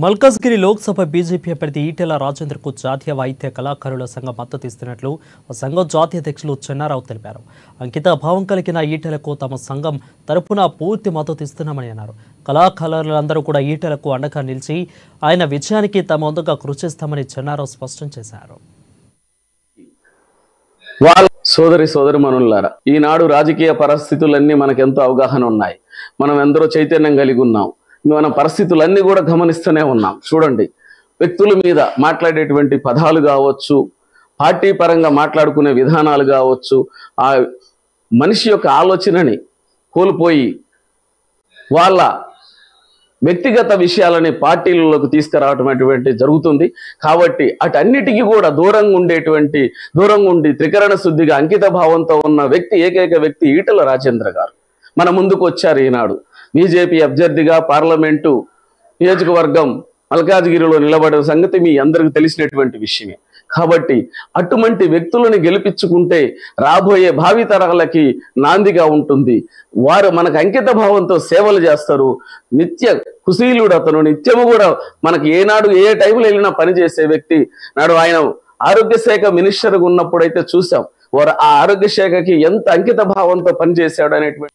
Malkajgiri Lok Sabha BJP అభ్యర్థి ఈటెల రాజేందర్కు జాతీయ వైద్య కళాకారుల సంఘం మద్దతు ఇస్తున్నట్లు సంఘం జాతీయ అధ్యక్షులు చెన్నారావు తెలిపారు. అంకిత భావం కలిగిన ఈటెలకు తమ సంఘం తరపున పూర్తి మద్దతు ఇస్తున్నామని అన్నారు. కళాకారులందరూ కూడా ఈటెలకు అండగా నిలిచి ఆయన విజయానికి తమ వంతుగా కృషి చేస్తామని చెన్నారావు స్పష్టం చేశారు. సోదరిమణులారా, ఈనాడు రాజకీయ పరిస్థితులన్నీ మనకెంతో అవగాహన ఉన్నాయి. మనం ఎందరో చైతన్యం కలిగి ఉన్నాం. మన పరిస్థితులన్నీ కూడా గమనిస్తూనే ఉన్నాం. చూడండి, వ్యక్తుల మీద మాట్లాడేటువంటి పదాలు కావచ్చు, పార్టీ పరంగా మాట్లాడుకునే విధానాలు కావచ్చు, ఆ మనిషి యొక్క ఆలోచనని కోల్పోయి వాళ్ళ వ్యక్తిగత విషయాలని పార్టీలలోకి తీసుకురావటం జరుగుతుంది. కాబట్టి అటన్నిటికీ కూడా దూరంగా ఉండి త్రికరణ శుద్ధిగా అంకిత భావంతో ఉన్న ఏకైక వ్యక్తి ఈటెల రాజేందర్ గారు మన ముందుకు వచ్చారు. ఈనాడు బీజేపీ అభ్యర్థిగా పార్లమెంటు నియోజకవర్గం మల్కాజ్గిరిలో నిలబడే సంగతి మీ అందరికీ తెలిసినటువంటి విషయమే. కాబట్టి అటువంటి వ్యక్తులను గెలిపించుకుంటే రాబోయే భావితరాలకి నాందిగా ఉంటుంది. వారు మనకు అంకిత భావంతో సేవలు చేస్తారు. నిత్య కుశీలుడు అతను. నిత్యము కూడా మనకి ఏనాడు ఏ టైంలో వెళ్ళినా పనిచేసే వ్యక్తి. నాడు ఆయన ఆరోగ్య శాఖ మినిస్టర్గా ఉన్నప్పుడైతే చూసాం, వారు ఆ ఆరోగ్య శాఖకి ఎంత అంకిత భావంతో పనిచేశాడు అనేటువంటి